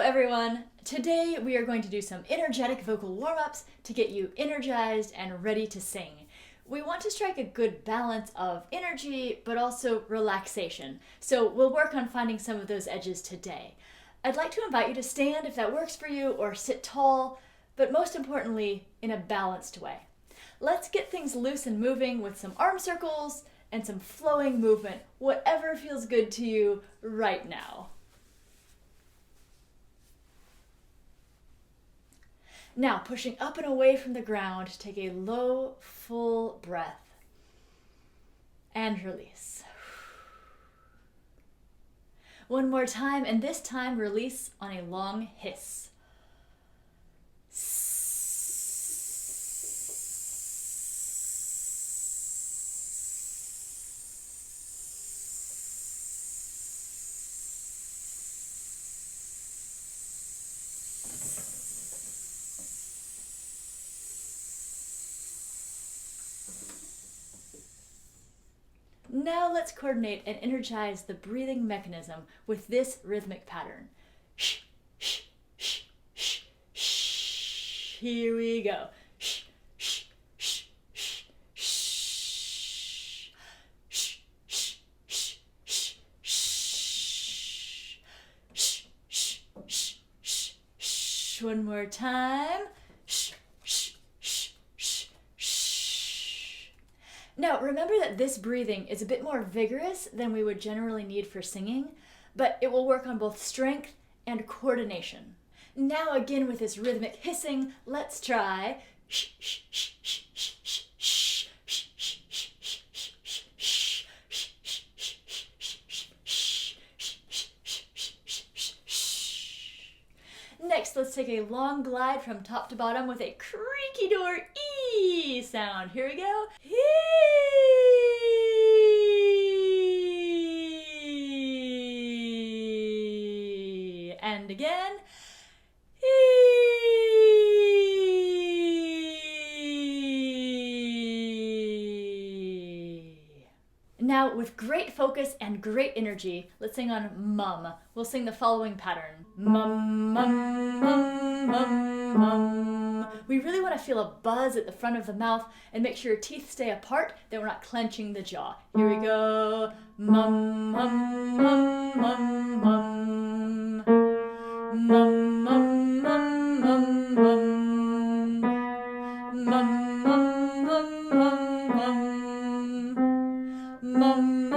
everyone! Today we are going to do some energetic vocal warm-ups to get you energized and ready to sing. We want to strike a good balance of energy but also relaxation, so we'll work on finding some of those edges today. I'd like to invite you to stand if that works for you or sit tall, but most importantly, in a balanced way. Let's get things loose and moving with some arm circles and some flowing movement, whatever feels good to you right now. Now, pushing up and away from the ground, take a low, full breath and release. One more time, and this time release on a long hiss. Now let's coordinate and energize the breathing mechanism with this rhythmic pattern. Shh, shh, shh, shh, shh. Here we go. Shh, shh, shh, shh, shh. Shh, shh, shh, shh, shh. Shh, shh, shh, shh, shh. One more time. Shh, shh, shh, shh, shh. Now, remember that this breathing is a bit more vigorous than we would generally need for singing, but it will work on both strength and coordination. Now again with this rhythmic hissing, let's try shh, shh, shh, shh, shh, shh, shh, shh, shh, shh, shh, shh, shh, shh. Next, let's take a long glide from top to bottom with a creaky door E sound. Here we go. And again. Now, with great focus and great energy, let's sing on mum. We'll sing the following pattern. Mum, mum, mum, mum, mum. We really want to feel a buzz at the front of the mouth and make sure your teeth stay apart, that we're not clenching the jaw. Here we go. Mum, mum, mum, mum, mum. Mum, mum, mum, mum, mum. Mum, mum, mum, mum, mum. Mum,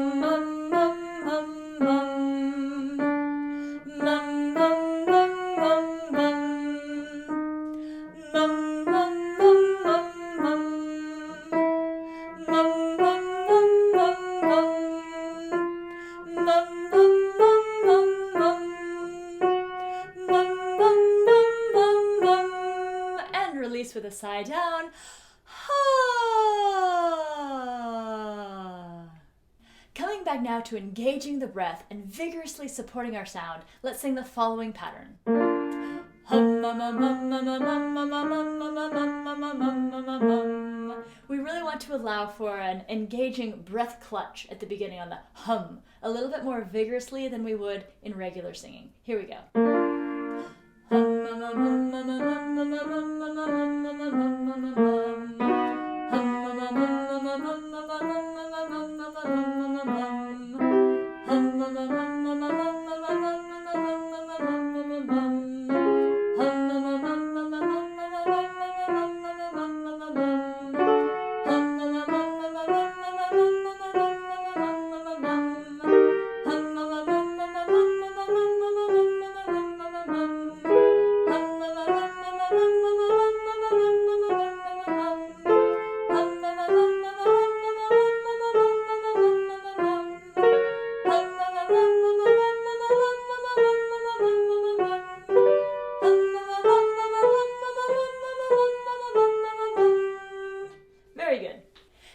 mum, mum, mum, mum. Mum, mum, mum, mum, mum. Mum, mum, mum, mum, mum. Mum, mum, mum, mum, mum. Mum, mum, mum, mum, mum. Mum, mum, mum, mum, mum. Mum, mum, mum, mum, mum. And release with a sigh down. Coming back now to engaging the breath and vigorously supporting our sound, let's sing the following pattern. We really want to allow for an engaging breath clutch at the beginning on the hum, a little bit more vigorously than we would in regular singing. Here we go.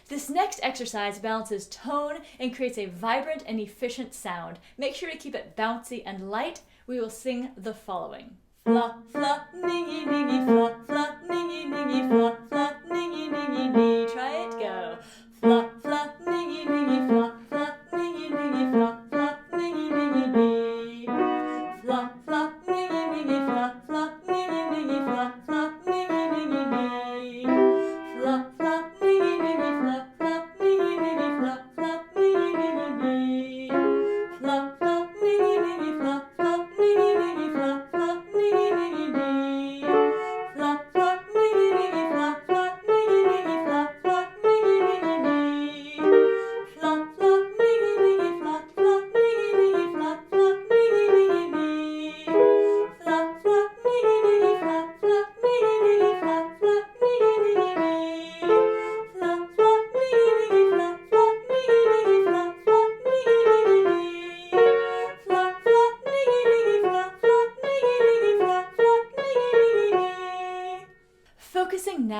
This next exercise balances tone and creates a vibrant and efficient sound. Make sure to keep it bouncy and light. We will sing the following. Fla, fla, ningy, ningy, fla, fla, ningy, ningy, fla, fla, ningy, ningy, nee. Try it, go. Fla, fla, ningy, ningy, fla, fla, ningy, ningy, fla, fla.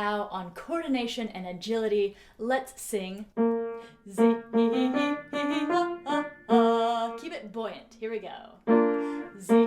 now on coordination and agility, let's sing Z, keep it buoyant. Here we go. Z,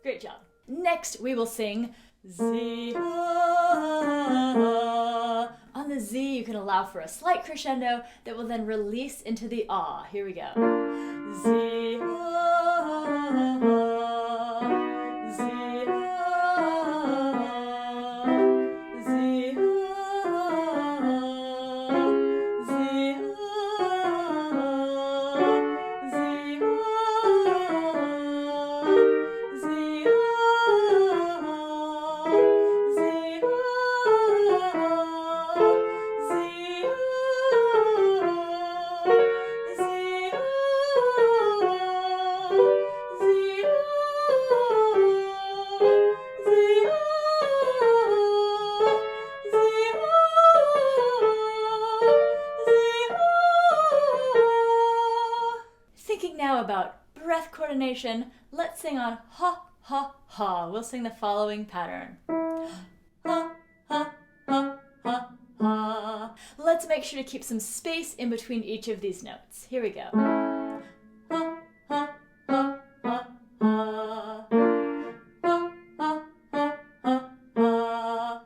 Great job. Next, we will sing Z. On the Z, you can allow for a slight crescendo that will then release into the ah. Here we go. Z. Thinking now about breath coordination, let's sing on ha, ha, ha. We'll sing the following pattern. Ha, ha, ha, ha, ha. Let's make sure to keep some space in between each of these notes. Here we go. Ha, ha, ha, ha, ha. Ha, ha, ha, ha, ha.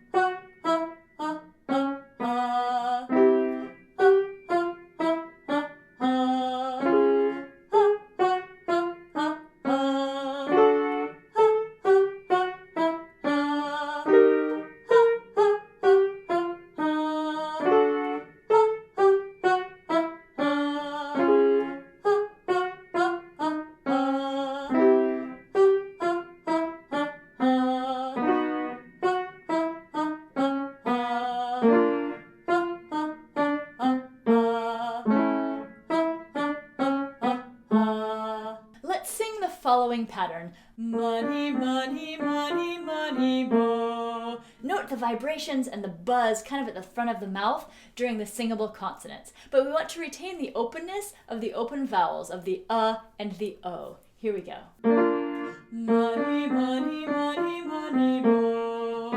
Ha, ha, ha, ha, ha. Let's sing the following pattern. Money, money, money, money, mo. Note the vibrations and the buzz kind of at the front of the mouth during the singable consonants, but we want to retain the openness of the open vowels of the and the o. Here we go. Money, money, money, money, mo.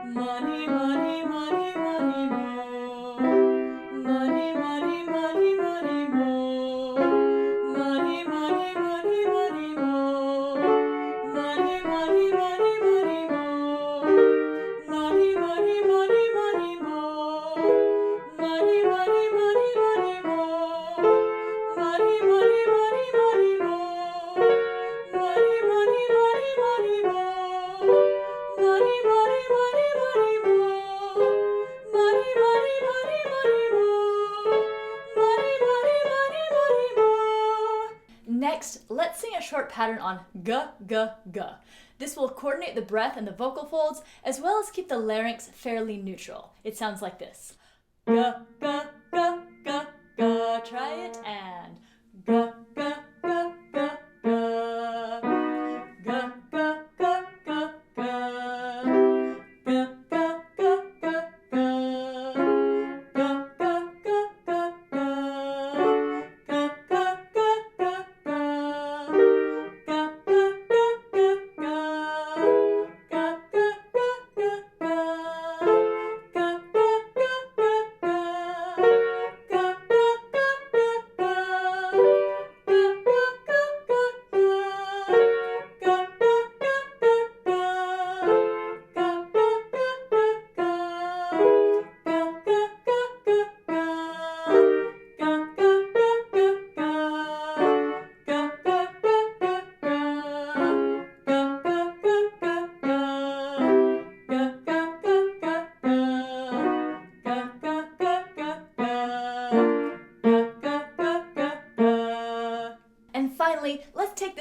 Money, money, money, money, mo. Money, money, money, money, mo. Money, money, money, money, mo. Money, money, money, money, mo. Money, money, money, money, mo. Money, money, money, money, mo. Money, money, money, money, mo. Money, money, money, money, mo. Money, money, money, money, mo. Money, money, money, money, mo. Money, money, money, money, mo. Next, let's sing a short pattern on g, g, g. This will coordinate the breath and the vocal folds, as well as keep the larynx fairly neutral. It sounds like this. G, g, g, g, g. Try it and g, g, g, g, g. G, g, g, g, g. G, g, g, g, g. G, g, g, g,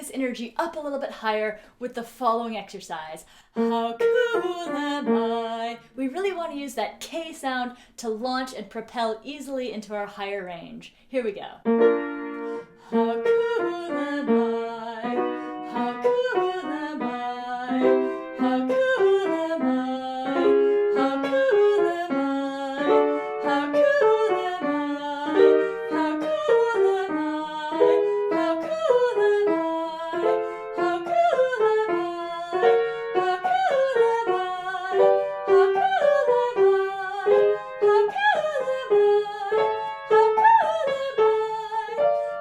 this energy up a little bit higher with the following exercise. How cool am I? We really want to use that K sound to launch and propel easily into our higher range. Here we go. How cool am I? How cool am I? How cool am I? How cool am I? How cool am I? How cool am I? How cool am I? How cool am I? How cool am I? How cool am I?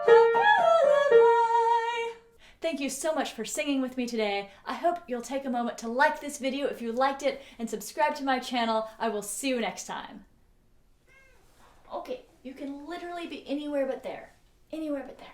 How cool am I? Thank you so much for singing with me today. I hope you'll take a moment to like this video if you liked it and subscribe to my channel. I will see you next time. Okay, you can literally be anywhere but there. Anywhere but there.